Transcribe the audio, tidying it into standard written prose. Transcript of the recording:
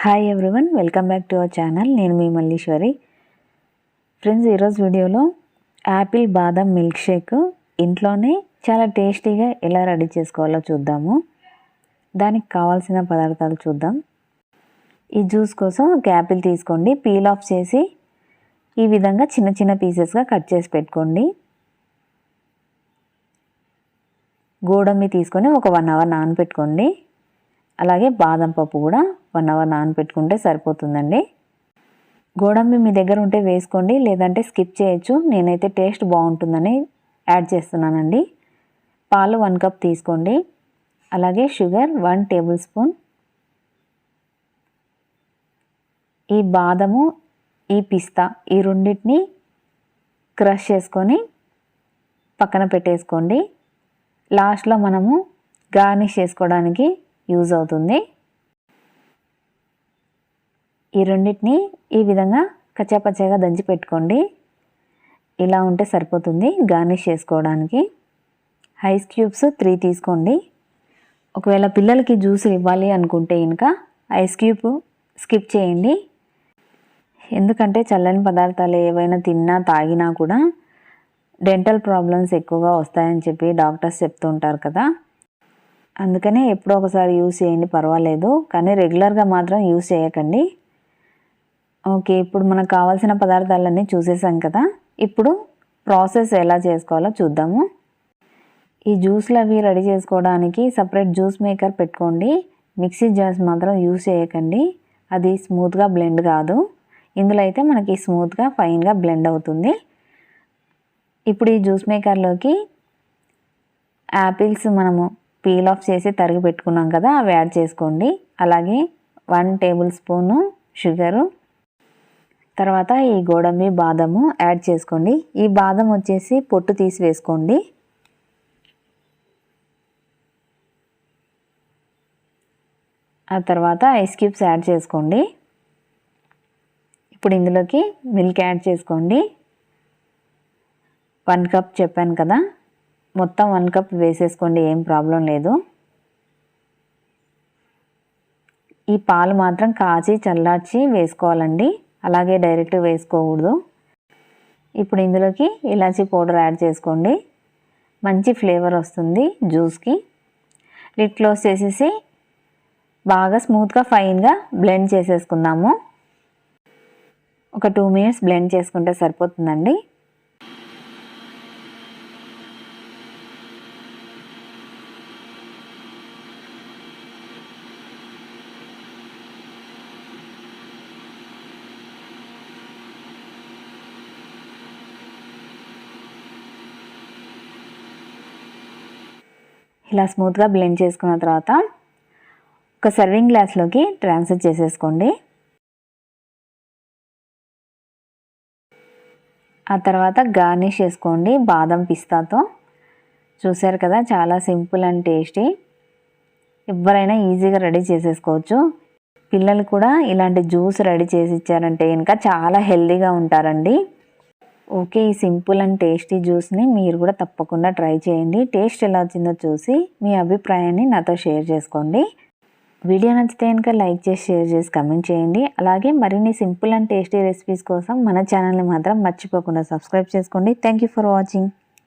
Hi everyone, welcome back to our channel. నేను మీ Malleswari. Friends, ఈరోజు వీడియోలో యాపిల్ బాదం మిల్క్ షేక్ ఇంట్లోనే చాలా టేస్టీగా ఎలా రెడీ చేసుకోవాలో చూద్దాము. దానికి కావాల్సిన పదార్థాలు చూద్దాం. ఈ జ్యూస్ కోసం ఒక యాపిల్ తీసుకోండి. పీల్ ఆఫ్ చేసి ఈ విధంగా చిన్న చిన్న పీసెస్గా కట్ చేసి పెట్టుకోండి. గోడంబి తీసుకొని ఒక 1 అవర్ నానబెట్టుకోండి. అలాగే బాదం పప్పు కూడా 1 అవర్ నానబెట్టుకుంటే సరిపోతుందండి. గోడంబి మీ దగ్గర ఉంటే వేసుకోండి, లేదంటే స్కిప్ చేయొచ్చు. నేనైతే టేస్ట్ బాగుంటుందని యాడ్ చేస్తున్నానండి. పాలు 1 కప్ తీసుకోండి. అలాగే షుగర్ 1 టేబుల్ స్పూన్. ఈ బాదము, ఈ పిస్తా, ఈ రెండింటిని క్రష్ చేసుకొని పక్కన పెట్టేసుకోండి. లాస్ట్లో మనము గార్నిష్ చేసుకోవడానికి యూజ్ అవుతుంది. ఈ రెండింటిని ఈ విధంగా కచ్చాపచ్చాగా దంచి పెట్టుకోండి. ఇలా ఉంటే సరిపోతుంది గార్నిష్ చేసుకోవడానికి. ఐస్ క్యూబ్స్ 3 తీసుకోండి. ఒకవేళ పిల్లలకి జ్యూస్ ఇవ్వాలి అనుకుంటే ఇంకా ఐస్ క్యూబ్ స్కిప్ చేయండి. ఎందుకంటే చల్లని పదార్థాలు ఏవైనా తిన్నా తాగినా కూడా డెంటల్ ప్రాబ్లమ్స్ ఎక్కువగా వస్తాయని చెప్పి డాక్టర్స్ చెప్తూ ఉంటారు కదా. అందుకనే ఎప్పుడో ఒకసారి యూజ్ చేయండి, పర్వాలేదు, కానీ రెగ్యులర్గా మాత్రం యూజ్ చేయకండి. ఓకే, ఇప్పుడు మనకు కావాల్సిన పదార్థాలన్నీ చూసేసాం కదా. ఇప్పుడు ప్రాసెస్ ఎలా చేసుకోవాలో చూద్దాము. ఈ జ్యూస్లు అవి రెడీ చేసుకోవడానికి సపరేట్ జ్యూస్ మేకర్ పెట్టుకోండి. మిక్సీ జార్స్ మాత్రం యూజ్ చేయకండి, అది స్మూత్గా బ్లెండ్ కాదు. ఇందులో అయితే మనకి స్మూత్గా ఫైన్గా బ్లెండ్ అవుతుంది. ఇప్పుడు ఈ జ్యూస్ మేకర్లోకి యాపిల్స్ మనము పీల్ ఆఫ్ చేసి తరిగి పెట్టుకున్నాం కదా, అవి యాడ్ చేసుకోండి. అలాగే 1 టేబుల్ స్పూను షుగరు, తర్వాత ఈ గోడంబి బాదము యాడ్ చేసుకోండి. ఈ బాదం వచ్చేసి పొట్టు తీసి వేసుకోండి. ఆ తర్వాత ఐస్ క్యూబ్స్ యాడ్ చేసుకోండి. ఇప్పుడు ఇందులోకి మిల్క్ యాడ్ చేసుకోండి. 1 కప్ చెప్పాను కదా, మొత్తం 1 కప్ వేసేసుకోండి, ఏం ప్రాబ్లం లేదు. ఈ పాలు మాత్రం కాచి చల్లార్చి వేసుకోవాలండి, అలాగే డైరెక్ట్ వేసుకోకూడదు. ఇప్పుడు ఇందులోకి ఇలాచీ పౌడర్ యాడ్ చేసుకోండి. మంచి ఫ్లేవర్ వస్తుంది జ్యూస్కి. లిడ్ క్లోజ్ చేసేసి బాగా స్మూత్గా ఫైన్గా బ్లెండ్ చేసేసుకుందాము. ఒక 2 మినిట్స్ బ్లెండ్ చేసుకుంటే సరిపోతుందండి. ఇలా స్మూత్గా బ్లెండ్ చేసుకున్న తర్వాత ఒక సర్వింగ్ గ్లాస్లోకి ట్రాన్స్ఫర్ చేసేసుకోండి. ఆ తర్వాత గార్నిష్ చేసుకోండి బాదం పిస్తాతో. చూసారు కదా, చాలా సింపుల్ అండ్ టేస్టీ. ఎవరైనా ఈజీగా రెడీ చేసేసుకోవచ్చు. పిల్లలు కూడా ఇలాంటి జ్యూస్ రెడీ చేసి ఇచ్చారంటే ఇంకా చాలా హెల్తీగా ఉంటారండి. ఓకే, ఈ సింపుల్ అండ్ టేస్టీ జ్యూస్ని మీరు కూడా తప్పకుండా ట్రై చేయండి. టేస్ట్ ఎలా వచ్చిందో చూసి మీ అభిప్రాయాన్ని నాతో షేర్ చేసుకోండి. వీడియో నచ్చితే కనుక లైక్ చేసి, షేర్ చేసి, కమెంట్ చేయండి. అలాగే మరిన్ని సింపుల్ అండ్ టేస్టీ రెసిపీస్ కోసం మన ఛానల్ని మాత్రం మర్చిపోకుండా సబ్స్క్రైబ్ చేసుకోండి. Thank you for watching.